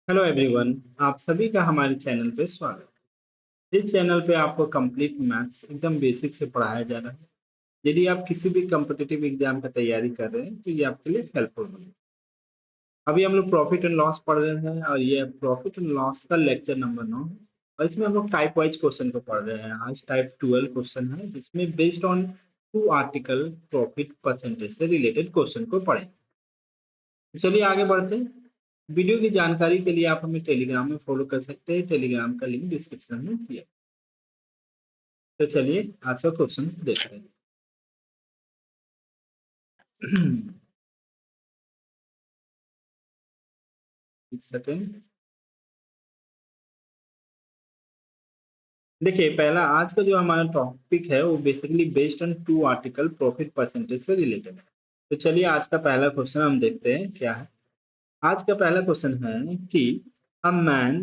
Hello everyone. आप सभी का हमारे चैनल पे स्वागत है। इस चैनल पे आपको कंप्लीट मैथ्स एकदम बेसिक से पढ़ाया जा रहा है। यदि आप किसी भी कम्पिटिटिव एग्जाम का तैयारी कर रहे हैं तो ये आपके लिए हेल्पफुल होगा। अभी हम लोग प्रॉफिट एंड लॉस पढ़ रहे हैं और ये प्रॉफिट एंड लॉस का लेक्चर नंबर 9 है। और इसमें हम लोग टाइप वाइज क्वेश्चन को पढ़ रहे हैं। आज टाइप 12 क्वेश्चन है जिसमें based on two article profit percentage से रिलेटेड क्वेश्चन को पढ़ें। चलिए आगे बढ़ते हैं। वीडियो की जानकारी के लिए आप हमें टेलीग्राम में फॉलो कर सकते हैं। टेलीग्राम का लिंक डिस्क्रिप्शन में दिया। तो चलिए आज का क्वेश्चन देखते हैं। एक सेकेंड। देखिए पहला आज का जो हमारा टॉपिक है वो basically based on two article profit percentage से रिलेटेड है। तो चलिए आज का पहला क्वेश्चन हम देखते हैं क्या है। आज का पहला क्वेश्चन है कि a man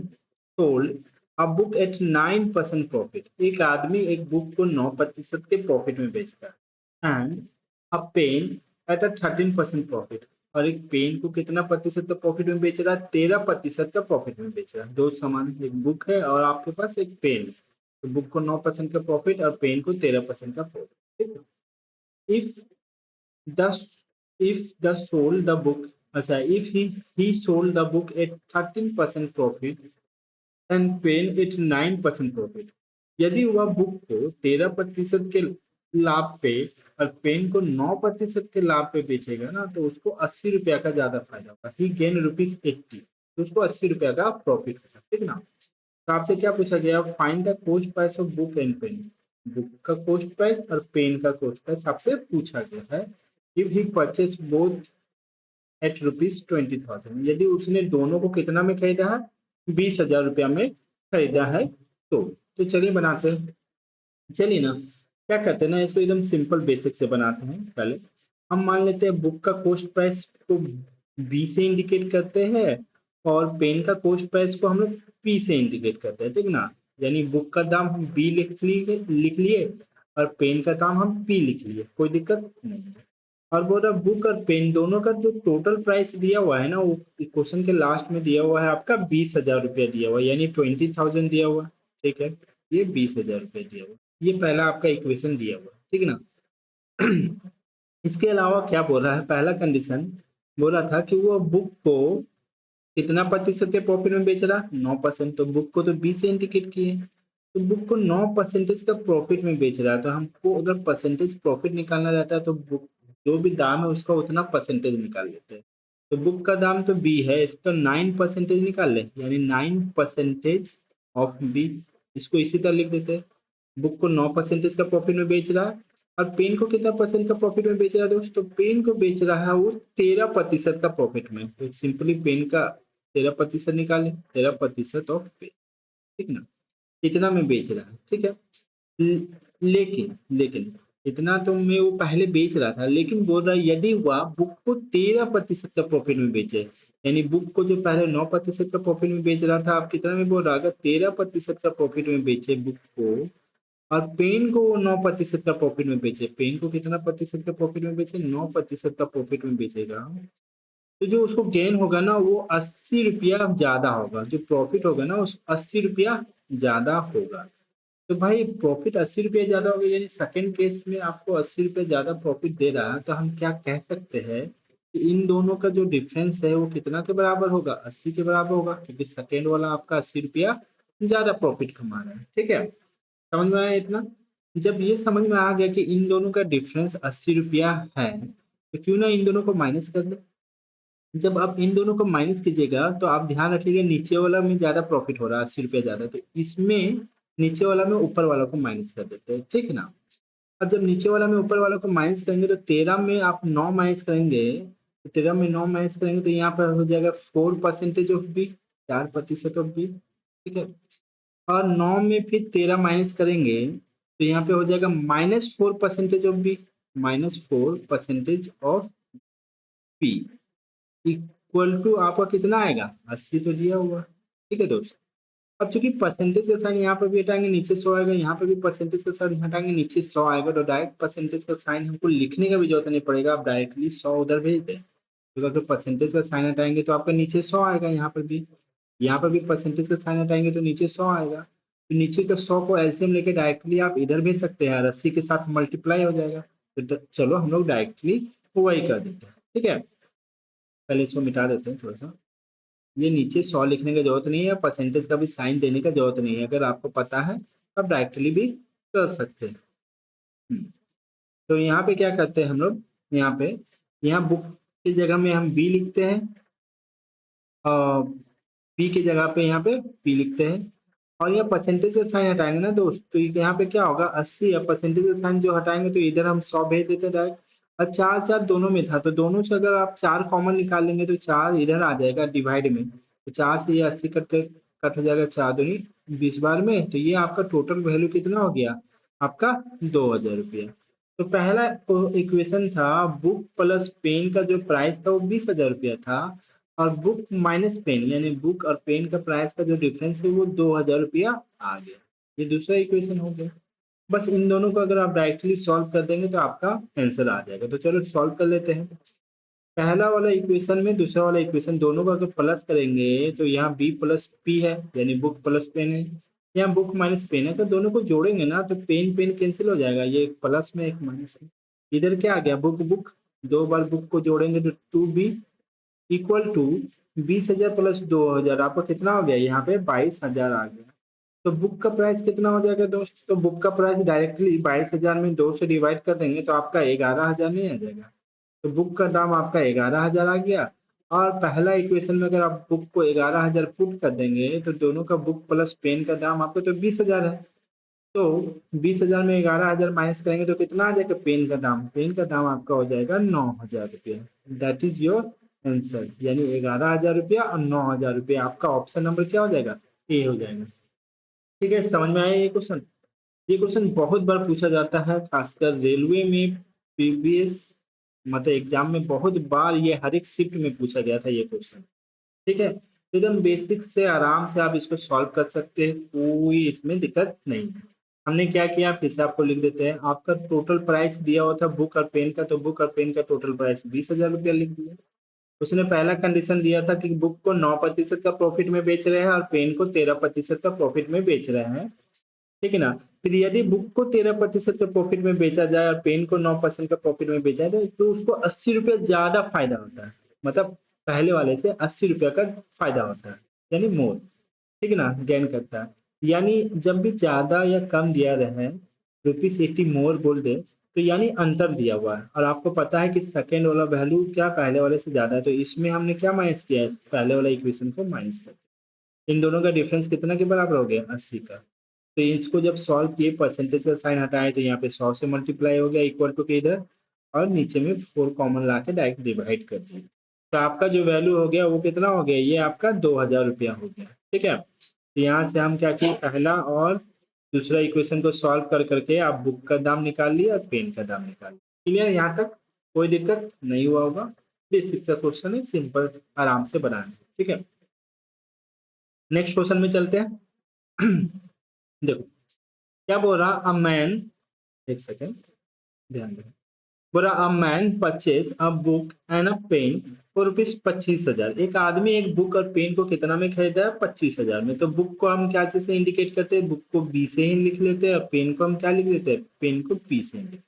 sold a book at 9% profit. एक आदमी एक बुक को 9% के प्रॉफिट में बेचता है। And a pen at a 13% profit. और एक पेन को कितना प्रतिशत का प्रॉफिट में बेच रहा है? 13% का प्रॉफिट में बेच रहा है। दो समान, एक बुक है और आपके पास एक पेन है। तो बुक को 9% का प्रॉफिट और पेन को 13% का प्रॉफिट। ठीक है। the if the sold the book, अच्छा, if he sold the book at 13% profit and paid it 9% profit। यदि वह बुक को 13% के लाभ पे और पेन को 9% के लाभ पे बेचेगा ना तो उसको 80 रुपया का ज्यादा फायदा होगा। ही गेन ₹80, तो उसको 80 रुपया का प्रॉफिट होगा। ठीक ना। तो आपसे क्या पूछा गया? Find the cost price of book and pen. Book का कॉस्ट प्राइस और पेन का कॉस्ट प्राइस आपसे पूछा गया है। If he purchase both at ₹20,000, यदि उसने दोनों को कितना में खरीदा है? 20,000 रुपया में खरीदा है। तो चलिए बनाते हैं। चलिए ना, क्या करते हैं ना, इसको एकदम सिंपल बेसिक से बनाते हैं। पहले हम मान लेते हैं बुक का कॉस्ट प्राइस को बी से इंडिकेट करते हैं और पेन का कॉस्ट प्राइस को हम लोग पी से इंडिकेट करते हैं। ठीक ना। यानी बुक का दाम हम बी लिख लिए और पेन का दाम हम पी लिख लिए, कोई दिक्कत नहीं है। और वो रहा बुक और पेन दोनों का जो टोटल प्राइस दिया हुआ है ना, वो क्वेश्चन के लास्ट में दिया हुआ है आपका 20,000 रुपया दिया हुआ है, यानी 20,000 दिया हुआ है। ठीक है। ये 20,000 रुपया दिया हुआ है। ये पहला आपका इक्वेशन दिया हुआ है। ठीक है ना। इसके अलावा क्या बोल रहा है? पहला कंडीशन बोल रहा था कि वो बुक को कितना प्रतिशत के प्रॉफिट में बेच रहा? 9%। तो बुक को तो 20 से इंडिकेट किए, तो बुक को 9% का प्रॉफिट में बेच रहा है। तो हमको अगर परसेंटेज प्रॉफिट निकालना रहता है तो बुक जो भी दाम है उसका उतना परसेंटेज निकाल लेते हैं। तो बुक का दाम तो बी है, इसका 9% निकाल ले, यानी 9% ऑफ बी। इसको इसी तरह लिख देते हैं। बुक को 9% का प्रॉफिट में बेच रहा है और पेन को कितना परसेंट का प्रॉफिट में बेच रहा है दोस्तों? पेन को बेच रहा है वो 13% का प्रॉफिट में। तो सिंपली पेन का 13% निकालें, 13% ऑफ पेन। ठीक ना। इतना में बेच रहा है। ठीक है। लेकिन इतना तो मैं वो पहले बेच रहा था, लेकिन बोल रहा है यदि वह बुक को 13% का प्रॉफिट में बेचे, यानी बुक को जो पहले 9% का प्रॉफिट में बेच रहा था, आप कितना में बोल रहा है? अगर 13% का प्रॉफिट में बेचे बुक को और पेन को वो 9% का प्रॉफिट में बेचे, पेन को कितना प्रतिशत का प्रॉफिट में बेचे? 9% का प्रॉफिट में बेचेगा, तो जो उसको गेन होगा ना वो 80 रुपया ज्यादा होगा। जो प्रॉफिट होगा ना उस 80 रुपया ज्यादा होगा। तो भाई प्रॉफिट 80 रुपया ज्यादा होगा, यानी सेकंड केस में आपको 80 रुपया ज्यादा प्रॉफिट दे रहा है। तो हम क्या कह सकते हैं कि इन दोनों का जो डिफरेंस है वो कितना के बराबर होगा? 80 के बराबर होगा, क्योंकि सेकंड वाला आपका 80 रुपया ज्यादा प्रॉफिट कमा रहा है। ठीक है। समझ में आया इतना? जब ये समझ में आ गया कि इन दोनों का डिफरेंस 80 रुपया है, तो क्यों ना इन दोनों को माइनस कर दे। जब आप इन दोनों को माइनस कीजिएगा तो आप ध्यान रखिएगा नीचे वाला में ज्यादा प्रॉफिट हो रहा है, 80 रुपया ज्यादा, तो इसमें नीचे वाला में ऊपर वाला को माइनस कर देते हैं। ठीक है ना। अब जब नीचे वाला में ऊपर वाला को माइनस करेंगे तो 13 में आप 9 माइनस करेंगे, तो 13 में 9 माइनस करेंगे तो यहाँ पर हो जाएगा 4% ऑफ बी, 4% ऑफ बी। ठीक है। और 9 में फिर 13 माइनस करेंगे तो यहाँ पे हो जाएगा -4% of b, -4% of b equal to आपका कितना आएगा? 80 तो दिया हुआ। ठीक है दोस्त। अब चूंकि परसेंटेज का साइन यहाँ पर भी हटाएंगे, नीचे 100 आएगा, यहाँ पर भी परसेंटेज का साइन हटाएंगे, नीचे 100 आएगा, तो डायरेक्ट परसेंटेज का साइन हमको लिखने का भी जरूरत नहीं पड़ेगा, आप डायरेक्टली 100 उधर भेज दें। तो अगर परसेंटेज का साइन हटाएंगे तो आपका नीचे 100 आएगा यहाँ पर भी। यहाँ पर भी परसेंटेज का साइन हटाएंगे तो नीचे 100 आएगा, तो नीचे का 100 को एलसीएम लेके डायरेक्टली आप इधर भेज सकते हैं और 80 के साथ मल्टीप्लाई हो जाएगा। तो चलो हम लोग डायरेक्टली वही कर देते हैं, ठीक है। पहले इसको मिटा देते हैं थोड़ा सा। ये नीचे 100 लिखने की जरूरत नहीं है, परसेंटेज का भी साइन देने का जरूरत नहीं है, अगर आपको पता है तो आप डायरेक्टली भी कर सकते हैं। हम्म, तो यहाँ पे क्या करते हैं हम लोग, यहाँ पे यहाँ बुक की जगह में हम बी लिखते हैं, पी की जगह पे यहाँ पे पी लिखते हैं, और ये परसेंटेज का साइन हटाएंगे ना दोस्त, तो यहाँ पे क्या होगा 80 है, परसेंटेज का साइन जो हटाएंगे तो इधर हम 100 भेज देते हैं डायरेक्ट। और 4 4 दोनों में था, तो दोनों से अगर आप 4 कॉमन निकाल लेंगे तो 4 इधर आ जाएगा डिवाइड में, तो 4 से ये 80 कट हो जाएगा, 4 दूनी 20 बार में, तो ये आपका टोटल वैल्यू कितना हो गया आपका 2000 रुपया। तो पहला इक्वेशन था बुक प्लस पेन का जो प्राइस था वो 20,000 रुपया था, और बुक माइनस पेन यानी बुक और पेन का प्राइस का जो डिफरेंस है वो 2000 रुपया आ गया। ये दूसरा इक्वेशन हो गया। बस इन दोनों को अगर आप डायरेक्टली सॉल्व कर देंगे तो आपका आंसर आ जाएगा। तो चलो सॉल्व कर लेते हैं। पहला वाला इक्वेशन में दूसरा वाला इक्वेशन दोनों को अगर प्लस करेंगे तो यहाँ बी प्लस पी है यानी बुक प्लस पेन है, यहाँ बुक माइनस पेन है, तो दोनों को जोड़ेंगे ना तो पेन पेन कैंसिल हो जाएगा, ये एक प्लस में एक माइनस है। इधर क्या आ गया बुक बुक, दो बार बुक को जोड़ेंगे तो 2b इक्वल टू 20,000 प्लस 2,000, आपको कितना हो गया यहाँ पे 22,000 आ गया। तो बुक का प्राइस कितना हो जाएगा दोस्त, तो बुक का प्राइस डायरेक्टली 22,000 में 2 से डिवाइड कर देंगे तो आपका 11,000 नहीं आ जाएगा, तो बुक का दाम आपका 11,000 आ गया। और पहला इक्वेशन में अगर आप बुक को 11,000 पुट कर देंगे तो दोनों का बुक प्लस पेन का दाम आपको तो 20,000 है, तो 20,000 में 11,000 माइनस करेंगे तो कितना आ जाएगा पेन का दाम, पेन का दाम आपका हो जाएगा 9,000 रुपया। दैट इज योर आंसर, यानी 11,000 रुपया और 9,000 रुपया, आपका ऑप्शन नंबर क्या हो जाएगा ए हो जाएगा। ठीक है, समझ में आया ये क्वेश्चन। ये क्वेश्चन बहुत बार पूछा जाता है, खासकर रेलवे में प्रीवियस मतलब एग्जाम में बहुत बार ये हर एक शिफ्ट में पूछा गया था ये क्वेश्चन। ठीक है, तो एकदम बेसिक से आराम से आप इसको सॉल्व कर सकते हैं, कोई इसमें दिक्कत नहीं है। हमने क्या किया फिर से आपको लिख देते हैं, आपका टोटल प्राइस दिया हुआ था बुक और पेन का, तो बुक और पेन का टोटल प्राइस 20,000 रुपया लिख दिया। उसने पहला कंडीशन दिया था कि बुक को 9% का प्रॉफिट में बेच रहे हैं और पेन को 13% का प्रॉफिट में बेच रहे हैं, ठीक है ना। फिर यदि बुक को 13% का प्रॉफिट में बेचा जाए और पेन को 9% का प्रॉफिट में बेचा जाए तो उसको 80 रुपया ज्यादा फायदा होता है, मतलब पहले वाले से 80 रुपया का फायदा होता है, यानी मोर, ठीक है ना, गेन करता है। यानी जब भी ज्यादा या कम दिया रहे, ₹80 मोर बोल दे, तो यानी अंतर दिया हुआ है और आपको पता है कि सेकेंड वाला वैल्यू क्या पहले वाले से ज्यादा है, तो इसमें हमने क्या माइनस किया है, पहले वाला इक्वेशन को माइनस कर, इन दोनों का डिफरेंस कितना के बराबर हो गया 80 का। तो इसको जब सॉल्व किए परसेंटेज का साइन हटाए तो यहाँ पे 100 से मल्टीप्लाई हो गया इक्वल टू के इधर, और नीचे में 4 कॉमन ला के डायरेक्ट डिवाइड कर दिया, तो आपका जो वैल्यू हो गया वो कितना हो गया, ये आपका 2,000 रुपया हो गया। ठीक है, तो यहाँ से हम क्या किए, पहला और दूसरा इक्वेशन को सॉल्व कर करके आप बुक का दाम निकाल लिया और पेन का दाम निकाल लिया। क्लियर, यहाँ तक कोई दिक्कत नहीं हुआ होगा। बेसिक सा क्वेश्चन है, सिंपल आराम से बनाना, ठीक है। नेक्स्ट क्वेश्चन में चलते हैं। देखो क्या बोल रहा, अ मैन, एक सेकेंड ध्यान दें, बोला a man purchase a book and a pen for ₹25,000, एक आदमी एक बुक और पेन को कितना में खरीदा है 25,000 में। तो बुक को हम क्या चीज से इंडिकेट करते हैं, बुक को बी से ही लिख लेते हैं और पेन को हम क्या लिख देते हैं, पेन को पी से लिख,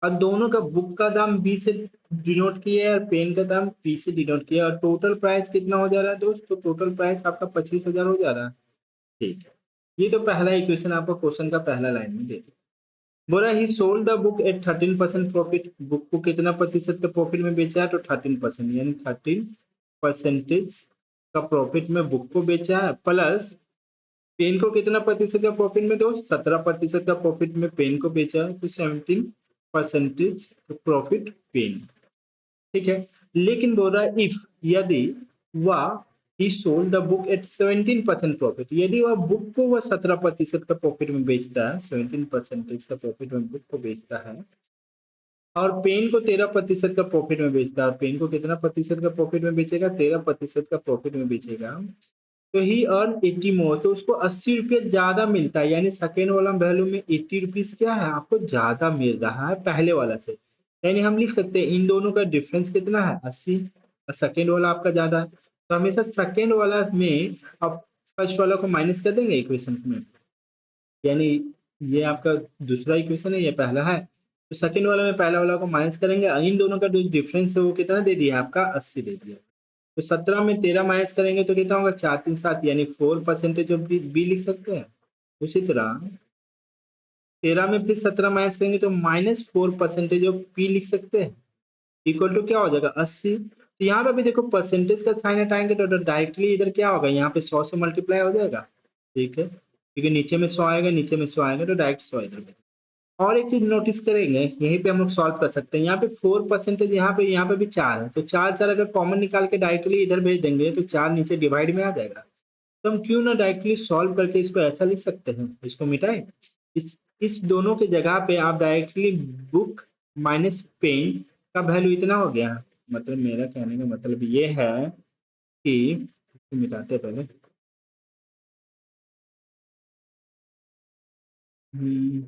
और दोनों का बुक का दाम बी से डिनोट किया है और पेन का दाम पी से डिनोट किया है, और टोटल प्राइस कितना हो जा रहा है दोस्त, तो टोटल प्राइस आपका 25,000 हो जा रहा है। ठीक है, ये तो पहला इक्वेशन आपको क्वेश्चन का पहला लाइन में दे दिया। बोला he sold the book at 13% profit, book को कितना प्रतिशत का प्रॉफिट में बेचा है, तो 13%, यानी 13% का प्रॉफिट में बुक को बेचा है, प्लस पेन को कितना प्रतिशत का प्रॉफिट में, दो 17% का प्रॉफिट में पेन को बेचा है, तो 17% प्रॉफिट पेन। ठीक है, लेकिन बोल रहा है इफ, यदि वह he sold the book at 17% profit, यदि वह बुक को वह 17% का प्रॉफिट में बेचता है, 17% का प्रॉफिट में बुक को बेचता है, और पेन को 13% का प्रॉफिट में बेचता है, और पेन को कितना प्रतिशत का प्रॉफिट में बेचेगा, 13% का प्रॉफिट में बेचेगा, तो ही अर्न 80 मोर, तो उसको 80 रुपये ज्यादा मिलता है, यानी सेकेंड वाला वैल्यू में 80 रुपीज क्या है आपको ज्यादा मिल रहा है पहले वाला से। यानी हम लिख सकते हैं इन दोनों का डिफरेंस कितना है 80, और सेकेंड वाला आपका ज्यादा है, तो हमेशा सेकेंड वाला में आप फर्स्ट वाला को माइनस कर देंगे इक्वेशन में, यानी ये आपका दूसरा इक्वेशन है, ये पहला है, तो सेकंड वाला में पहला वाला को माइनस करेंगे, इन दोनों का जो डिफरेंस है वो कितना दे दिया आपका 80 दे दिया। तो 17 में 13 माइनस करेंगे तो कितना होगा 4 3 7 यानी 4% ऑफ बी लिख सकते हैं। उसी तरह 13 में फिर 17 माइनस करेंगे तो -4% ऑफ पी लिख सकते हैं, इक्वल टू क्या हो जाएगा 80। तो यहाँ पे भी देखो परसेंटेज का साइन हटाएंगे तो डायरेक्टली इधर क्या होगा, यहाँ पे 100 से मल्टीप्लाई हो जाएगा, ठीक है, क्योंकि नीचे में 100 आएगा, नीचे में 100 आएगा तो डायरेक्ट 100 इधर। और एक चीज नोटिस करेंगे, यहीं पे हम लोग सॉल्व कर सकते हैं, यहाँ पे 4%, यहाँ पे भी 4 है, तो 4 4 अगर कॉमन निकाल के डायरेक्टली इधर भेज देंगे तो 4 नीचे डिवाइड में आ जाएगा। तो हम क्यों ना डायरेक्टली सॉल्व करके इसको ऐसा लिख सकते हैं, इसको मिटाए, इस दोनों के जगह पे आप डायरेक्टली बुक माइनस पेन का वैल्यू इतना हो गया। मतलब मेरा कहने का मतलब ये है कि इसको मिटाते हैं पहले। हम्म,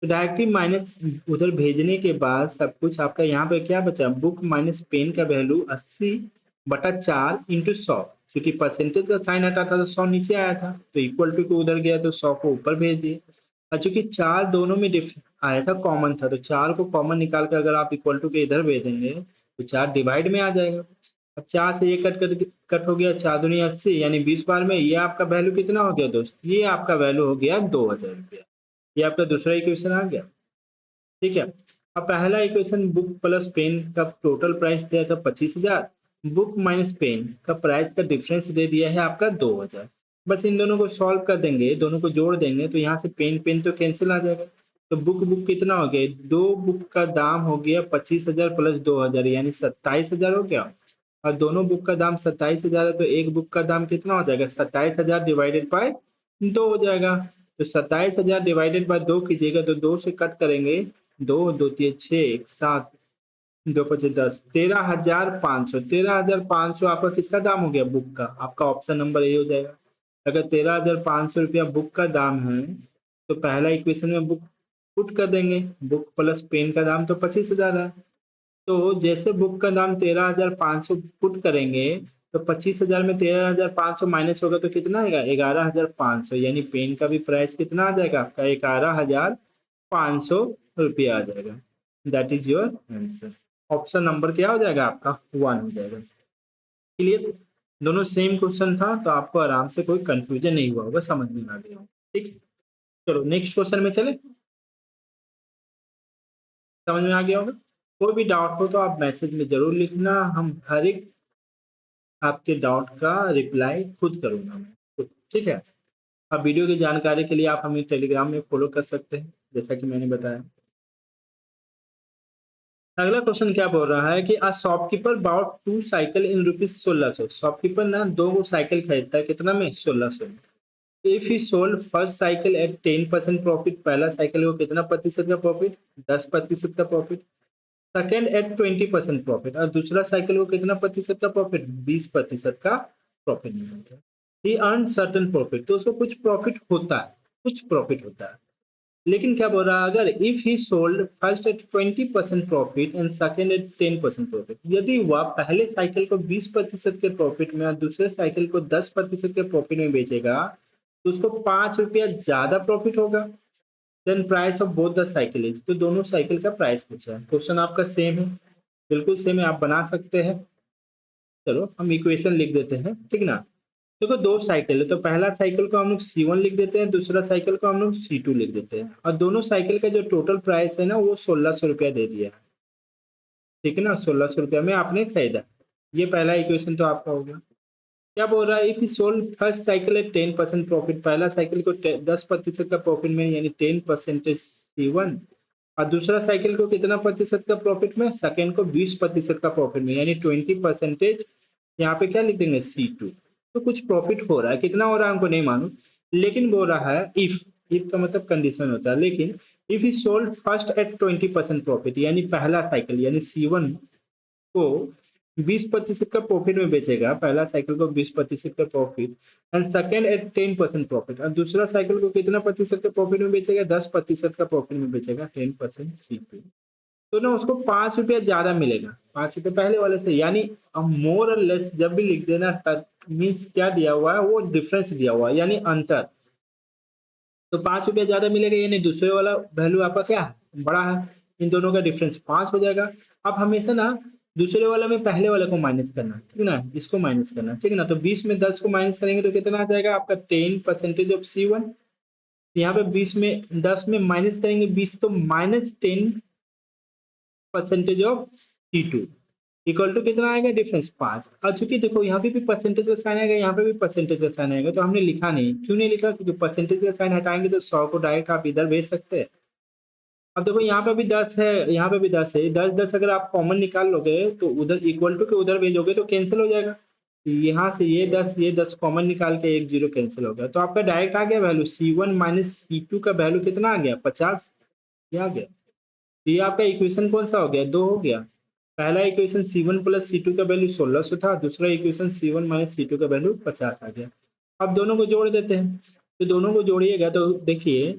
तो डायरेक्टली माइनस उधर भेजने के बाद सब कुछ आपका यहाँ पे क्या बचा, बुक माइनस पेन का वैल्यू 80/4 इंटू 100, क्योंकि परसेंटेज का साइन हटा था तो 100 नीचे आया था, तो इक्वल टू को उधर गया तो 100 को ऊपर भेज दिए। और चूंकि 4 दोनों में आया था कॉमन था, तो 4 को कॉमन निकाल कर अगर आप इक्वल टू के इधर भेज देंगे तो 4 डिवाइड में आ जाएगा। अब 4 से ये कट हो गया, 4 दूनी 80 यानी 20 बार में ये आपका वैल्यू कितना हो गया दोस्त, ये आपका वैल्यू हो गया 2000 रुपया। ये आपका दूसरा इक्वेशन आ गया, ठीक है। अब पहला इक्वेशन बुक प्लस पेन का टोटल प्राइस दिया था 25,000, बुक माइनस पेन का प्राइस का डिफरेंस दे दिया है आपका 2000। बस इन दोनों को सॉल्व कर देंगे, दोनों को जोड़ देंगे तो यहाँ से पेन पेन तो कैंसिल आ जाएगा। तो बुक बुक कितना हो गया, दो बुक का दाम हो गया 25,000 प्लस 2000 यानी 27,000 हो गया। और दोनों बुक का दाम 27,000 है तो एक बुक का दाम कितना हो जाएगा, 27,000 डिवाइडेड बाय 2 हो जाएगा। तो 27,000 डिवाइडेड बाय 2 कीजिएगा तो 2 से कट करेंगे, 2 2 3 6 7 2 5 10, 13,500, 13,500 आपका किसका दाम हो गया, बुक का। आपका ऑप्शन नंबर ए हो जाएगा। अगर 13,500 रुपया बुक का दाम है तो पहला इक्वेशन में बुक पुट कर देंगे, बुक प्लस पेन का दाम तो 25,000 है, तो जैसे बुक का दाम 13,500 पुट करेंगे तो 25,000 में 13,500 माइनस होगा तो कितना आएगा 11,500, यानी पेन का भी प्राइस कितना आ जाएगा आपका 11,500 रुपया आ जाएगा। That is your answer. Option number क्या हो जाएगा आपका 1 हो जाएगा। क्लियर, दोनों सेम क्वेश्चन था तो आपको आराम से कोई कंफ्यूजन नहीं हुआ होगा, समझ में आ गया होगा। ठीक, चलो नेक्स्ट क्वेश्चन में चले, समझ में आ गया होगा। कोई भी डाउट हो तो आप मैसेज में जरूर लिखना, हम हर एक आपके डाउट का रिप्लाई खुद करूंगा मैं खुद, ठीक है। अब वीडियो की जानकारी के लिए आप हमें टेलीग्राम में फॉलो कर सकते हैं जैसा कि मैंने बताया। अगला क्वेश्चन क्या बोल रहा है कि a shopkeeper bought 2 cycle in rupees 1600। Shopkeeper ना 2 साइकिल खरीदता है कितना में 1600। If he sold first cycle at 10% profit, पहला साइकिल को कितना प्रतिशत का प्रॉफिट, 10% का प्रॉफिट। सेकेंड एट 20% प्रॉफिट, और दूसरा साइकिल को कितना प्रतिशत का प्रॉफिट, 20% का प्रॉफिट मिलता है। ही अर्न सर्टन प्रॉफिट, तो उसको कुछ प्रॉफिट होता है, कुछ प्रॉफिट होता है। लेकिन क्या बोल रहा है, अगर if he sold first at 20% profit and second at 10% profit, यदि वह पहले साइकिल को 20% के प्रॉफिट में और दूसरे साइकिल को 10% के प्रॉफिट में बेचेगा तो उसको 5 रुपया ज्यादा प्रॉफिट होगा then price of both the cycle is. तो दोनों साइकिल का प्राइस पूछा है, क्वेश्चन आपका सेम है, बिल्कुल सेम है, आप बना सकते हैं। चलो हम इक्वेशन लिख देते हैं, ठीक ना। देखो दो साइकिल है तो पहला साइकिल को हम लोग C1 लिख देते हैं, दूसरा साइकिल को हम लोग C2 लिख देते हैं, और दोनों साइकिल का जो टोटल प्राइस है ना वो 1600 रुपया दे दिया है, ठीक है ना। 1600 रुपया में आपने खरीदा, ये पहला इक्वेशन तो आपका हो गया। क्या बोल रहा है, if you sold first cycle at 10% profit, पहला साइकिल को 10% का प्रॉफिट में यानी 10% C1, और दूसरा साइकिल को कितना प्रतिशत का प्रॉफिट में, सेकेंड को 20% का प्रॉफिट में यानी 20%, यहाँ पे क्या लिख देंगे C2। तो कुछ प्रॉफिट हो रहा है, कितना हो रहा है हमको नहीं मालूम, लेकिन बोल रहा है इफ का मतलब कंडीशन होता है, लेकिन if he sold first at 20% profit, यानी पहला साइकिल यानी C1 को 20% का प्रॉफिट में बेचेगा, पहला साइकिल को 20% का profit and second at 10% profit, और दूसरा साइकिल को कितना प्रतिशत का प्रॉफिट में बेचेगा, 10% का प्रॉफिट में बेचेगा, 10% C2। तो ना उसको 5 रुपया ज्यादा मिलेगा, 5 रुपये पहले वाले से, यानी मोर और लेस जब भी लिख देना मीन्स क्या दिया हुआ है, वो डिफरेंस दिया हुआ है यानी अंतर। तो 5 रुपया ज्यादा मिलेगा, यानी दूसरे वाला वैल्यू आपका क्या है, बड़ा है। इन दोनों का डिफरेंस 5 हो जाएगा। अब हमेशा ना दूसरे वाला में पहले वाले को माइनस करना, ठीक ना, इसको माइनस करना, ठीक ना। तो 20 में 10 को माइनस करेंगे तो कितना आ जाएगा आपका 10% ऑफ C1। यहाँ पे 20 में 10 में माइनस करेंगे 20, तो -10% ऑफ C2 इक्वल टू कितना आएगा, डिफरेंस 5। और चूंकि देखो यहाँ पे भी परसेंटेज का साइन आएगा, यहाँ पे भी परसेंटेज का साइन आएगा, तो हमने लिखा नहीं, क्यों नहीं लिखा, क्योंकि परसेंटेज का साइन हटाएंगे तो 100 को डायरेक्ट आप इधर भेज सकते हैं। अब देखो यहाँ पे भी 10 है, यहाँ पे भी 10 है, 10 10 अगर आप कॉमन निकाल लोगे तो उधर इक्वल टू के उधर भेजोगे तो कैंसिल हो जाएगा। यहाँ से ये 10 कॉमन निकाल के एक जीरो कैंसिल हो गया, तो आपका डायरेक्ट आ गया वैल्यू C1 माइनस C2 का वैल्यू कितना आ गया, 50। ये आ गया। तो ये आपका इक्वेशन कौन सा हो गया, 2 हो गया। पहला इक्वेशन C1 प्लस C2 का वैल्यू 1600 था, दूसरा इक्वेशन C1 माइनस C2 का वैल्यू 50 आ गया। अब दोनों को जोड़ देते हैं, तो दोनों को जोड़िएगा तो देखिए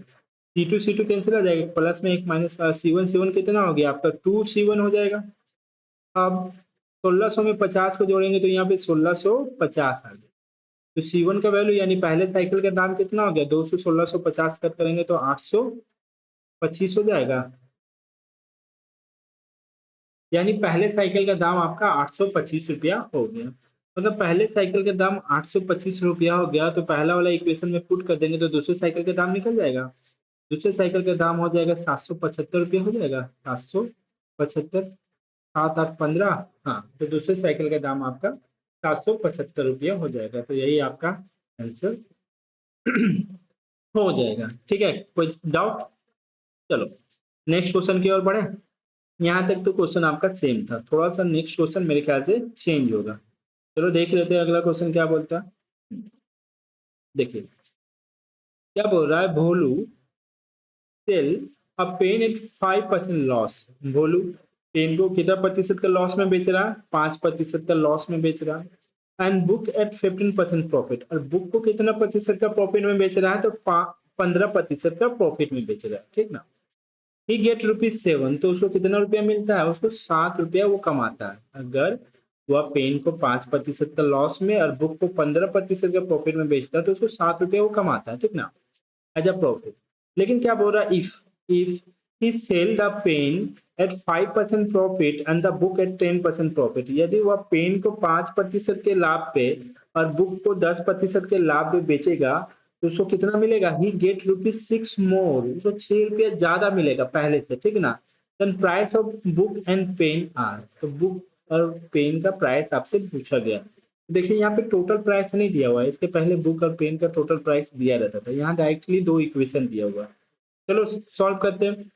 C2 कैंसिल हो जाएगा, प्लस में एक माइनस C1 कितना हो गया आपका 2C1 हो जाएगा। अब 1600 में 50 को जोड़ेंगे तो यहाँ पे 1650 आ गया। तो C1 का वैल्यू यानी पहले साइकिल का दाम कितना हो गया, 200 1650 कट करेंगे तो 825 हो जाएगा। यानी पहले साइकिल का दाम आपका 825 रुपया हो गया। मतलब पहले साइकिल का दाम 825 रुपया हो गया, तो पहला वाला इक्वेशन में पुट कर देंगे तो दूसरे साइकिल का दाम निकल जाएगा। दूसरे साइकिल का दाम हो जाएगा 775 रुपया हो जाएगा, 775, 7 8 15। हाँ, तो दूसरे साइकिल का दाम आपका 775 रुपया हो जाएगा। तो यही आपका आंसर हो जाएगा। ठीक है, कोई डाउट? चलो नेक्स्ट क्वेश्चन की ओर बढ़े। यहाँ तक तो क्वेश्चन आपका सेम था, थोड़ा सा नेक्स्ट क्वेश्चन मेरे ख्याल से चेंज होगा। चलो देख लेते हैं अगला क्वेश्चन क्या बोलता है। देखिए क्या बोल रहा है, Bholu sell a pen at 5% loss. Bholu pen को कितना प्रतिशत का लॉस में बेच रहा है, 5% का लॉस में बेच रहा है। एंड बुक एट 15% प्रॉफिट, और बुक को कितना प्रतिशत का प्रॉफिट में बेच रहा है, तो 15% का प्रॉफिट में बेच रहा है, ठीक ना। ही गेट ₹7, तो उसको कितना रुपया मिलता है, उसको 7 रुपया वो कमाता है। अगर वह पेन को 5% का लॉस में और बुक को 15% का प्रॉफिट में बेचता है तो उसको 7 रुपया वो कमाता है, ठीक ना, एज अ प्रॉफिट। लेकिन क्या बोल रहा है, if he sell the pen at 5% profit and the book at 10% profit, यदि वह पेन को 5% के लाभ पे और बुक को 10% के लाभ पे बेचेगा तो उसको कितना मिलेगा, ही गेट ₹6 मोर, उसको 6 रुपया ज्यादा मिलेगा पहले से, ठीक ना। Then price of book and pen are, तो बुक और पेन का प्राइस आपसे पूछा गया। देखिए यहाँ पे टोटल प्राइस नहीं दिया हुआ है, इसके पहले बुक और पेन का टोटल प्राइस दिया रहता था, यहाँ डायरेक्टली दो इक्वेशन दिया हुआ है। चलो सॉल्व करते हैं।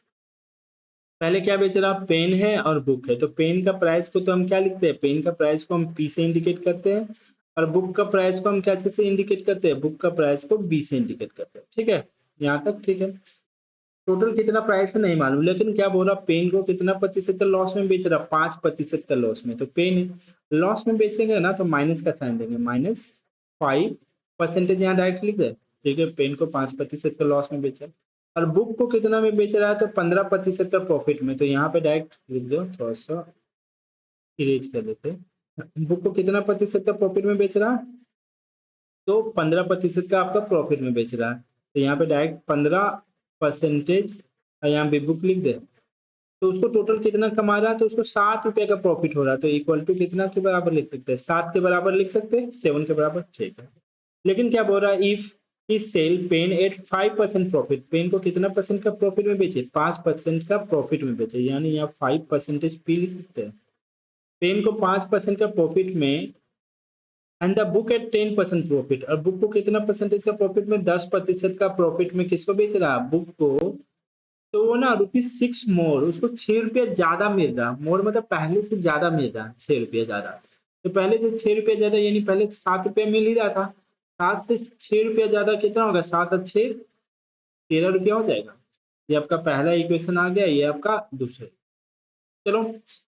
पहले क्या बेच रहा, पेन है और बुक है, तो पेन का प्राइस को तो हम क्या लिखते हैं, पेन का प्राइस को हम P से इंडिकेट करते हैं, और बुक का प्राइस को हम क्या चीज से इंडिकेट करते हैं, बुक का प्राइस को B से इंडिकेट करते हैं, ठीक है। यहाँ तक ठीक है। टोटल कितना प्राइस है नहीं मालूम, लेकिन क्या बोल रहा, पेन को कितना प्रतिशत का लॉस में बेच रहा, 5% का लॉस में, तो पेन लॉस में बेचेंगे ना तो माइनस का साइन देंगे, -5%, यहाँ डायरेक्ट लिख दे, ठीक है। पेन को 5% का लॉस में बेचा, और बुक को कितना में बेच रहा है, तो 15% का प्रॉफिट में, तो यहाँ पे डायरेक्ट लिख दो, थोड़ा सा इरेज कर देते हैं। बुक को कितना प्रतिशत का प्रॉफिट में बेच रहा है, तो 15% का आपका प्रॉफिट में बेच रहा है, तो यहाँ पे डायरेक्ट 15%, और यहाँ पे बुक लिख दे। तो उसको टोटल कितना कमा रहा है, तो उसको 7 रुपए का प्रॉफिट हो रहा है, तो इक्वल टू कितना के बराबर लिख सकते हैं, 7 के बराबर लिख सकते हैं, 7 के बराबर, ठीक है। लेकिन क्या बोल रहा है, if he sell pen at 5% profit, pen को कितना परसेंट का प्रॉफिट में बेचे, 5% का प्रॉफिट में बेचे, यानी यहाँ 5% पी लिख सकते हैं। पेन को 5% का प्रॉफिट में, and the book at 10% profit, और बुक को कितना परसेंटेज का प्रॉफिट में, 10% का प्रॉफिट में किसको बेच रहा है, बुक को। तो वो ना ₹6 मोर, उसको 6 रुपया ज्यादा मिल रहा, मोर मतलब पहले से ज्यादा मिल रहा, 6 रुपया ज्यादा। तो पहले से 6 रुपया ज्यादा, यानी पहले 7 रुपया मिल ही रहा था, 7 से 6 रुपया ज्यादा कितना होगा, 7 और 6 13 रुपया हो जाएगा। ये आपका पहला इक्वेशन आ गया, ये आपका दूसरे। चलो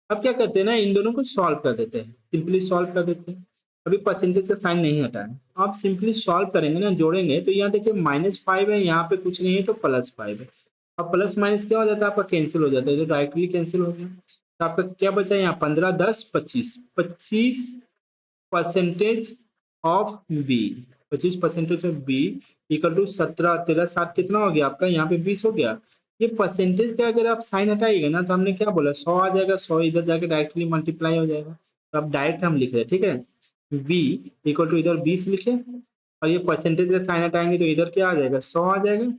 अब क्या करते हैं ना, इन दोनों को सॉल्व कर देते हैं, सिंपली सॉल्व कर देते हैं। अभी परसेंटेज का साइन नहीं हटा है, आप सिंपली सॉल्व करेंगे ना, जोड़ेंगे तो यहाँ देखिए -5 है, यहाँ पे कुछ नहीं है तो +5 है। अब प्लस माइनस क्या हो जाता है आपका, कैंसिल हो जाता है, तो डायरेक्टली कैंसिल हो गया। तो आपका क्या बचा यहाँ, 15 10 25, 25% of b, 25% of b equal to 17 13 7 कितना हो गया आपका यहाँ पे 20 हो गया। ये परसेंटेज का अगर आप साइन हटाइएगा ना, तो हमने क्या बोला 100 आ जाएगा, 100 इधर जाके डायरेक्टली मल्टीप्लाई हो जाएगा। तो अब डायरेक्ट हम लिख रहे हैं, ठीक है, बी इक्वल टू इधर 20 लिखे, और ये परसेंटेज का साइन हटाएंगे तो इधर क्या आ जाएगा 100 आ जाएगा,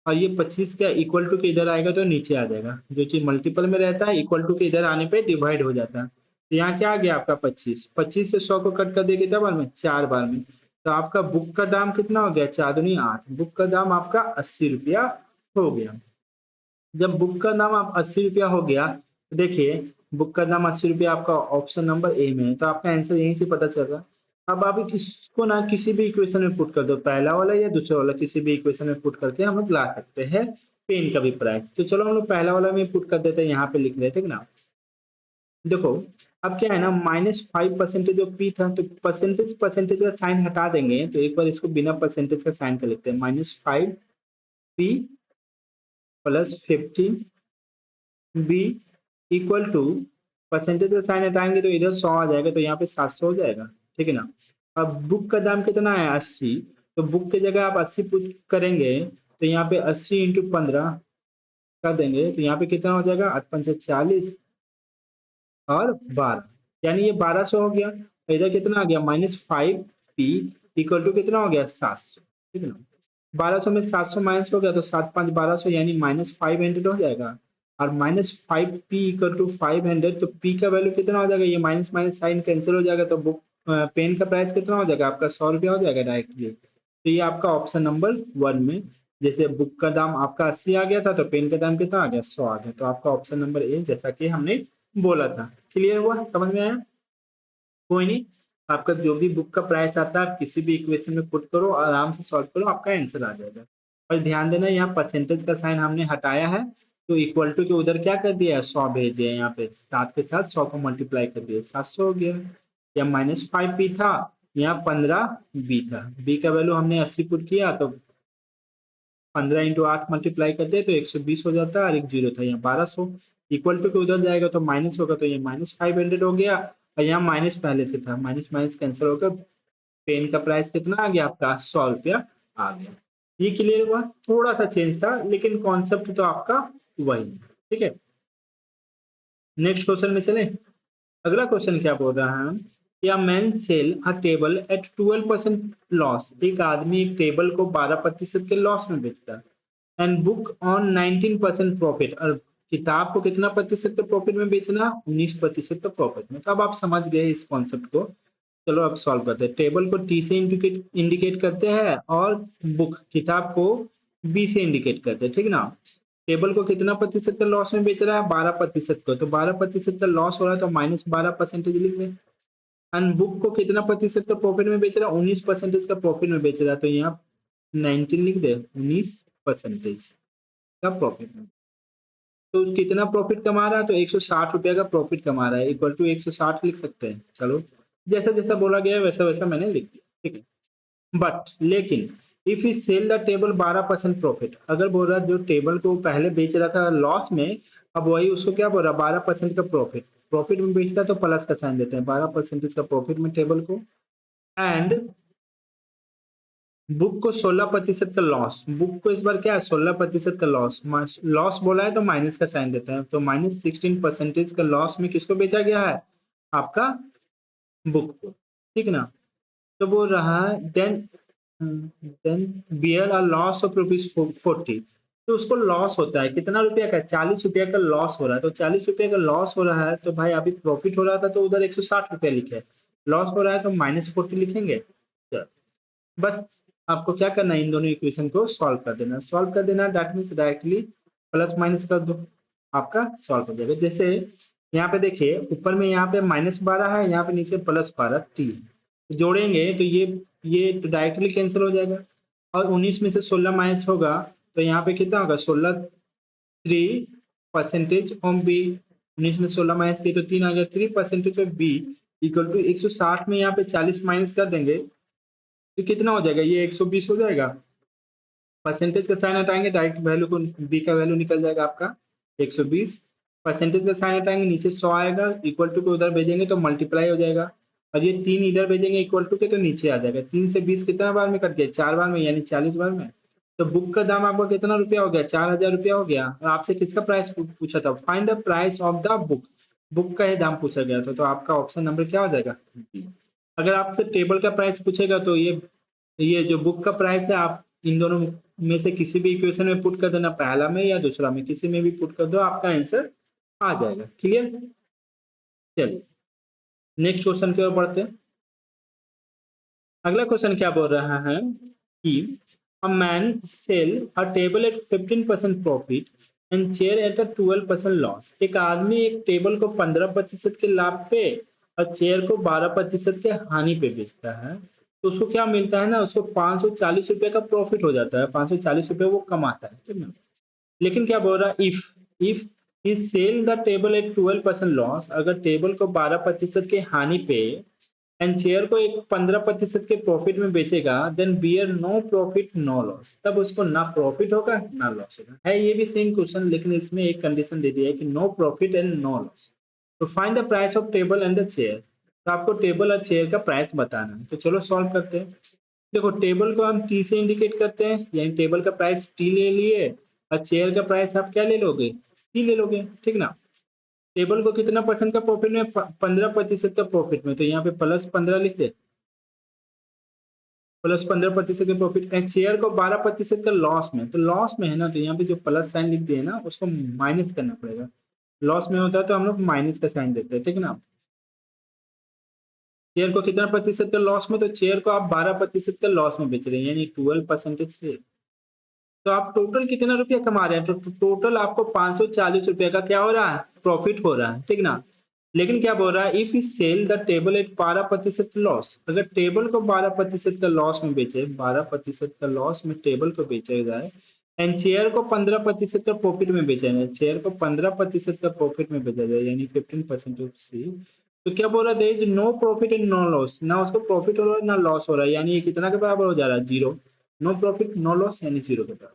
और ये 25 क्या इक्वल टू के इधर आएगा तो नीचे आ जाएगा। जो चीज मल्टीपल में रहता है इक्वल टू के इधर आने पे डिवाइड हो जाता है। तो यहाँ क्या आ गया आपका 25, 25 से 100 को कट कर देंगे कितना बार में, 4 बार में। तो आपका बुक का दाम कितना हो गया, 4 दूनी 8, बुक का दाम आपका 80 रुपया हो गया। जब बुक का दाम आप 80 रुपया हो गया, तो देखिए बुक का दाम 80 रुपया आपका ऑप्शन नंबर ए में है, तो आपका आंसर यहीं से पता चल रहा। अब आप इसको ना किसी भी इक्वेशन में पुट कर दो, पहला वाला या दूसरा वाला, किसी भी इक्वेशन में पुट करके हम लोग ला सकते हैं पेन का भी प्राइस। तो चलो हम लोग पहला वाला में पुट कर देते हैं, यहाँ पे लिख देते हैं ना। देखो अब क्या है ना, -5% जो पी था, तो परसेंटेज परसेंटेज का साइन हटा देंगे, तो एक बार इसको बिना परसेंटेज का साइन कर लेते हैं, -5p plus 15 b equal to, percentage का साइन हटाएंगे तो इधर 100 आ जाएगा, तो यहाँ पे 700 हो जाएगा, ठीक है ना। अब बुक का दाम कितना है 80, तो बुक की जगह आप 80 पुट करेंगे, तो यहाँ पे 80 इंटू 15 कर देंगे, तो यहाँ पे कितना हो जाएगा 8 पंचे 40 और 12, यानी ये 1200 हो गया। तो इधर कितना आ गया -5p इक्वल टू कितना हो गया 700, ठीक है ना। 1200 में 700 माइनस हो गया, तो 7 5 1200 यानी -500 हो जाएगा। और -5p इक्वल टू 500, तो p का वैल्यू कितना हो जाएगा, ये माइनस माइनस साइन कैंसिल हो जाएगा, तो बुक पेन का प्राइस कितना हो जाएगा आपका 100 रुपया हो जाएगा डायरेक्टली। तो ये आपका ऑप्शन नंबर 1 में, जैसे बुक का दाम आपका 80 आ गया था, तो पेन का दाम कितना आ गया 100 आ गया, तो आपका ऑप्शन नंबर ए जैसा कि हमने बोला था। क्लियर हुआ, समझ में आया? कोई नहीं, आपका जो भी बुक का प्राइस आता है आप किसी भी इक्वेशन में पुट करो, आराम से सॉल्व करो, आपका आंसर आ जाएगा। और ध्यान देना यहाँ परसेंटेज का साइन हमने हटाया है, तो इक्वल टू के उधर क्या कर दिया है 100 भेज दिया, यहाँ पे 7 के साथ 100 को मल्टीप्लाई कर दिया, 700 हो गया। या -5p था, यहाँ 15 बी था, बी का वैल्यू हमने 80 पुट किया, तो 15 इंटू 8 मल्टीप्लाई कर दे तो 120 हो जाता है, और एक जीरो था यहाँ 1200, इक्वल टू के उधर जाएगा तो माइनस होगा, तो ये -500 हो गया, और यहाँ माइनस पहले से था, माइनस माइनस कैंसिल होकर पेन का प्राइस कितना आ गया आपका 100 रुपया आ गया। ये क्लियर हुआ, थोड़ा सा चेंज था लेकिन कॉन्सेप्ट तो आपका वही है, ठीक है। नेक्स्ट क्वेश्चन में चले। अगला क्वेश्चन क्या बोल रहा है, या man sell a table at 12% loss, एक आदमी एक टेबल को 12% के लॉस में बेचता है, एंड बुक ऑन 19% प्रॉफिट, और किताब को कितना प्रतिशत का प्रॉफिट में बेचना, 19% का प्रॉफिट में। तो अब आप समझ गए इस कॉन्सेप्ट को। चलो अब सॉल्व करते हैं। टेबल को टी से इंडिकेट करते हैं, और बुक किताब को बी से इंडिकेट करते हैं, ठीक ना। टेबल को कितना प्रतिशत का लॉस में बेच रहा है 12% को, तो 12% का लॉस हो रहा है, तो -12% लिख दें। एंड बुक को कितना प्रतिशत का प्रॉफिट में बेच रहा है, 19% का प्रॉफिट में बेच रहा है, तो यहाँ 19 लिख दे, 19% का प्रॉफिट में। तो कितना प्रॉफिट कमा रहा है, तो 160 रुपया का प्रॉफिट कमा रहा है, इक्वल टू 160 लिख सकते हैं। चलो जैसा जैसा बोला गया है वैसा वैसा मैंने लिख दिया, ठीक है। बट लेकिन if he sell the table 12% profit, अगर बोल रहा है जो टेबल को पहले बेच रहा था लॉस में, अब वही उसको क्या बोल रहा है 12% का प्रॉफिट, प्रॉफिट में बेचता है तो प्लस का साइन देते हैं, 12% का प्रॉफिट में टेबल को। एंड बुक को 16% का लॉस, बुक को इस बार क्या है 16% का लॉस, लॉस बोला है तो माइनस का साइन देते हैं, तो -16% का लॉस में किसको बेचा गया है आपका बुक को, ठीक ना। तो बोल रहा है then bear a loss of ₹40, तो उसको लॉस होता है कितना रुपया का, 40 रुपया का लॉस हो रहा है, तो 40 रुपया का लॉस हो रहा है, तो भाई अभी प्रॉफिट हो रहा था तो उधर 160 रुपया लिखे, लॉस हो रहा है तो -40 लिखेंगे। तो बस आपको क्या करना है, इन दोनों इक्वेशन को सॉल्व कर देना, सॉल्व कर देना that means directly plus minus कर दो, आपका सॉल्व हो जाएगा। जैसे यहाँ पे देखिए ऊपर में यहाँ पे -12 है, यहाँ पे नीचे +12 टी, जोड़ेंगे तो ये तो डायरेक्टली कैंसिल हो जाएगा, और 19 में से 16 माइनस होगा, तो यहाँ पे कितना होगा 16 3% ऑफ बी, 19 में 16 माइनस किए तो 3 आ गया, 3% ऑफ बी इक्वल टू 160 में यहाँ पे 40 माइनस कर देंगे, तो कितना हो जाएगा, ये 120 हो जाएगा, परसेंटेज का साइन हटाएंगे डायरेक्ट वैल्यू को बी का वैल्यू निकल जाएगा आपका 120। परसेंटेज का साइन हटाएंगे नीचे 100 आएगा, इक्वल टू को उधर भेजेंगे तो मल्टीप्लाई हो जाएगा, और ये 3 इधर भेजेंगे इक्वल टू के तो नीचे आ जाएगा। 3 से 20 कितना बार में कट गया? 4 बार में, यानी 40 बार में। तो बुक का दाम आपका कितना रुपया हो गया? 4000 रुपया हो गया। और आपसे किसका प्राइस पूछा था? Find the price of the book. Book का ही दाम पूछा गया था, तो आपका ऑप्शन नंबर क्या हो जाएगा? अगर आपसे टेबल का प्राइस पूछेगा तो ये जो बुक का प्राइस है, आप इन दोनों में से किसी भी इक्वेशन में पुट कर देना, पहला में या दूसरा में, किसी में भी पुट कर दो, आपका आंसर आ जाएगा। क्लियर? चलिए नेक्स्ट क्वेश्चन की ओर बढ़ते हैं। अगला क्वेश्चन क्या बोल रहा है कि a man sell a table at 15% profit and chair at a 12% loss. एक आदमी एक टेबल को 15% के लाभ पे और चेयर को 12% के हानि पे बेचता है, तो उसको क्या मिलता है ना, उसको 540 रुपए का प्रॉफिट हो जाता है, 540 रुपए वो कमाता है, ठीक ना। लेकिन क्या बोल रहा है, if he sell the table at 12% loss, अगर टेबल को 12% के हानि पे एंड चेयर को एक 15% के प्रॉफिट में बेचेगा, then bear no profit no loss, तब उसको ना प्रॉफिट होगा ना लॉस होगा। है ये भी सेम क्वेश्चन, लेकिन इसमें एक कंडीशन दे दिया है कि no profit and no loss. तो find the price of table and the chair. तो आपको टेबल और चेयर का प्राइस बताना है। तो चलो सॉल्व करते हैं। देखो टेबल को हम टी से इंडिकेट करते हैं, यानी टेबल का प्राइस टी ले लिए, और चेयर का प्राइस आप क्या ले लोगे? सी ले लोगे, ठीक ना। टेबल को कितना परसेंट का प्रॉफिट में? 15% का प्रॉफिट में, तो यहाँ पे +15 लिख दे, +15% के प्रॉफिट। चेयर को 12% का लॉस में, तो लॉस में है ना, तो यहाँ पे जो प्लस साइन लिख दिए ना, उसको माइनस करना पड़ेगा। लॉस में होता है तो हम लोग माइनस का साइन देते हैं, ठीक है ना। चेयर को कितना प्रतिशत का लॉस में? तो चेयर को आप 12% का लॉस में बेच रहे हैं, यानी 12% से। तो आप टोटल कितना रुपया कमा रहे हैं? तो टोटल आपको 540 रुपये का क्या हो रहा है? प्रॉफिट हो रहा है, ठीक ना। लेकिन क्या बोल रहा है, if you sell the table at 12% loss, अगर टेबल को 12% का लॉस में बेचे, 12% का लॉस में टेबल को बेचा जाए, एंड चेयर को 15% का प्रॉफिट में बेचा जाए, चेयर को 15% का प्रॉफिट में बेचा जाए, यानी 15% ऑफ सी। तो क्या बोल रहा है, there is no profit and no loss, ना उसको प्रॉफिट हो रहा है ना लॉस हो रहा है, यानी ये कितना के बराबर हो जा रहा है? Zero. No profit no loss यानी जीरो के बराबर।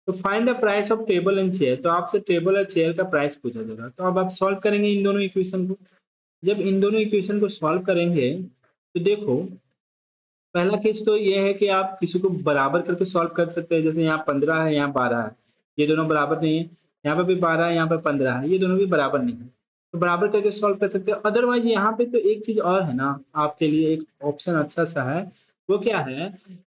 तो find the price of table and chair. तो आपसे टेबल और चेयर का प्राइस पूछा जाएगा। तो अब आप सॉल्व करेंगे इन दोनों इक्वेशन को। जब इन दोनों इक्वेशन को सॉल्व करेंगे तो देखो, पहला केस तो ये है कि आप किसी को बराबर करके सॉल्व कर सकते हैं। जैसे यहाँ 15 है, यहाँ 12 है, ये दोनों बराबर नहीं है। यहाँ पे भी 12 है, यहाँ पे 15 है, ये दोनों भी बराबर नहीं है, तो बराबर करके सॉल्व कर सकते हैं। अदरवाइज यहाँ पे तो एक चीज और है ना, आपके लिए एक ऑप्शन अच्छा सा है। वो क्या है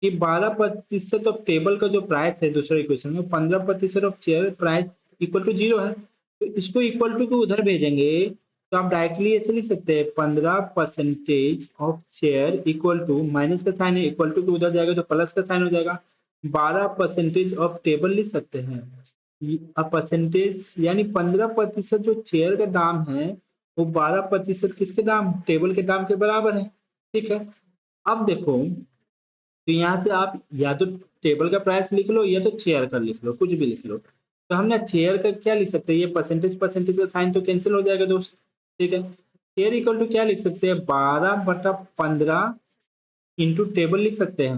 कि 12% ऑफ टेबल का जो प्राइस है दूसरे इक्वेशन में, 15% of chair price equal to zero है, तो इसको इक्वल टू को उधर भेजेंगे। तो आप डायरेक्टली ऐसे लिख सकते हैं 15% of chair equal to, minus का साइन है, इक्वल टू उधर जाएगा तो प्लस का साइन हो जाएगा, 12% ऑफ टेबल लिख सकते हैं। परसेंटेज यानी 15% जो चेयर का दाम है, वो 12% किसके दाम? टेबल के दाम के बराबर है, ठीक है। अब देखो, तो यहाँ से आप या तो टेबल का प्राइस लिख लो या तो चेयर का लिख लो, कुछ भी लिख लो। तो हम ना चेयर का क्या लिख सकते हैं, ये परसेंटेज परसेंटेज का साइन तो कैंसिल हो जाएगा दोस्त, ठीक है। चेयर इक्वल टू क्या लिख सकते हैं? 12/15 इंटू टेबल लिख सकते हैं।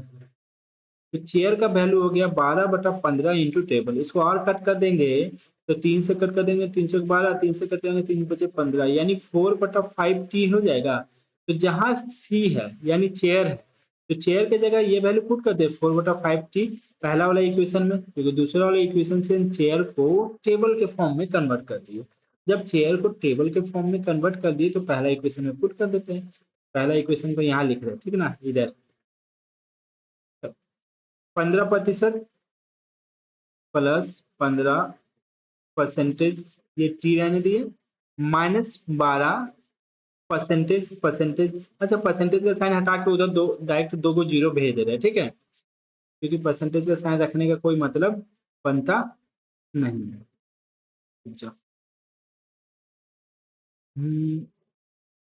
तो चेयर का वैल्यू हो गया 12/15 इंटू टेबल। इसको और कट कर देंगे तो 3 से कट कर देंगे, 3 से 12, 3 से कट करेंगे, 3 बचे 15, यानी 4/5t हो जाएगा। तो जहां सी है यानी चेयर है, तो चेयर की जगह ये वैल्यू पुट कर दे 4/5t पहला वाला इक्वेशन में, क्योंकि दूसरा वाला इक्वेशन से चेयर को टेबल के फॉर्म में कन्वर्ट कर दिए। जब चेयर को टेबल के फॉर्म में कन्वर्ट कर दिए तो पहला इक्वेशन में पुट कर देते हैं। पहला इक्वेशन को यहाँ लिख रहे हैं, ठीक है ना, इधर 15% प्लस 15%, ये टी रहने दिए, -12 परसेंटेज। अच्छा, परसेंटेज का साइन हटा के उधर दो डायरेक्ट दो को जीरो भेज दे रहे हैं, ठीक है, क्योंकि परसेंटेज का साइन रखने का कोई मतलब बनता नहीं है। अच्छा, हम्म,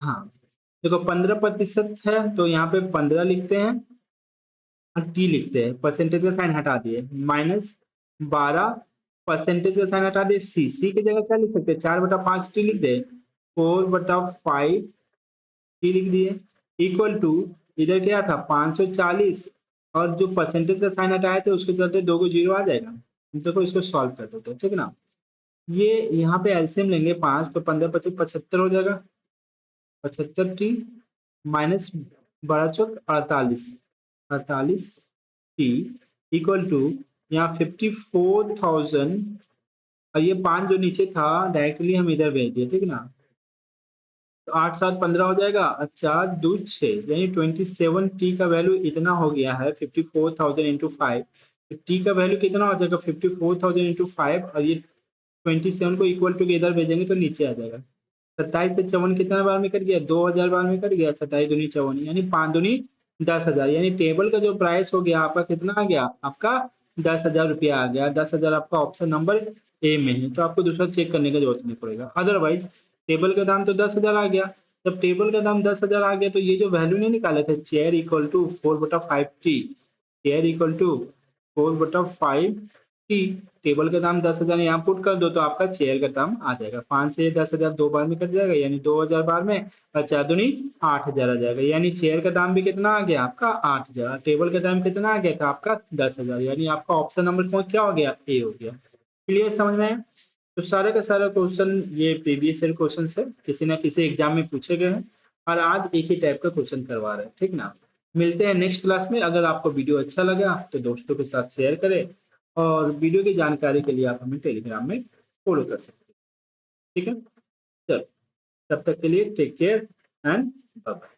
हाँ, देखो 15% है तो यहाँ पे 15 लिखते हैं और टी लिखते हैं, परसेंटेज का साइन हटा दिए, -12 परसेंटेज का साइन हटा दिए, सी सी की जगह क्या लिख सकते हैं? 4/5 टी लिख दे, 4/5 टी लिख दिए, इक्वल टू इधर क्या था 540 और जो परसेंटेज का साइन हटाए थे उसके चलते 2 को 0 आ जाएगा। देखो इसको सॉल्व कर देते हैं, ठीक है ना? ये यहाँ पे एलसीएम लेंगे 5 तो 15 25 75 हो जाएगा। 75 टी माइनस 12 चौक 48, 48 टी इक्वल टू यहाँ 54,000 और ये 5 जो नीचे था डायरेक्टली हम इधर भेज दिए, ठीक है ना? तो 8 7 15 हो जाएगा और 4 2 6 यानी 27 टी का वैल्यू इतना हो गया है 54,000 इंटू 5। तो टी का वैल्यू कितना हो जाएगा 54,000 इंटू 5 और ये 27 को इक्वल टू के इधर भेजेंगे तो नीचे आ जाएगा। 27 से 54 कितना बार में कट गया? 2000 बार में कट गया। 27 दूनी 54 यानी 5 दूनी 10,000 यानी टेबल का जो प्राइस हो गया आपका कितना आ गया? आपका 10,000 रुपया आ गया। 10,000 आपका ऑप्शन नंबर ए में है, तो आपको दूसरा चेक करने का जरूरत नहीं पड़ेगा। अदरवाइज टेबल का दाम तो 10,000 आ गया। जब टेबल का दाम 10,000 आ गया तो ये जो वैल्यू नहीं निकाले थे chair equal to 4/5 T, chair equal to 4/5 T, table का दाम 10,000 यहाँ पुट कर दो तो आपका चेयर का दाम आ जाएगा। 5 से 10,000 2 बार में कट जाएगा यानी 2,000 बार में और 4 दूनी 8,000 आ जाएगा। यानी चेयर का दाम भी कितना आ गया आपका? 8,000। टेबल का दाम कितना आ गया था आपका? 10,000। यानी आपका ऑप्शन नंबर कौन क्या हो गया? ए हो गया। क्लियर समझ में आया? तो सारे का सारा क्वेश्चन ये प्रीवियस ईयर क्वेश्चन है, किसी ना किसी एग्जाम में पूछे गए हैं और आज एक ही टाइप का क्वेश्चन करवा रहे हैं, ठीक ना? मिलते हैं नेक्स्ट क्लास में। अगर आपको वीडियो अच्छा लगा तो दोस्तों के साथ शेयर करें और वीडियो की जानकारी के लिए आप हमें टेलीग्राम में फॉलो कर सकते हैं, ठीक है? चलो, तब तक के लिए take care and bye bye.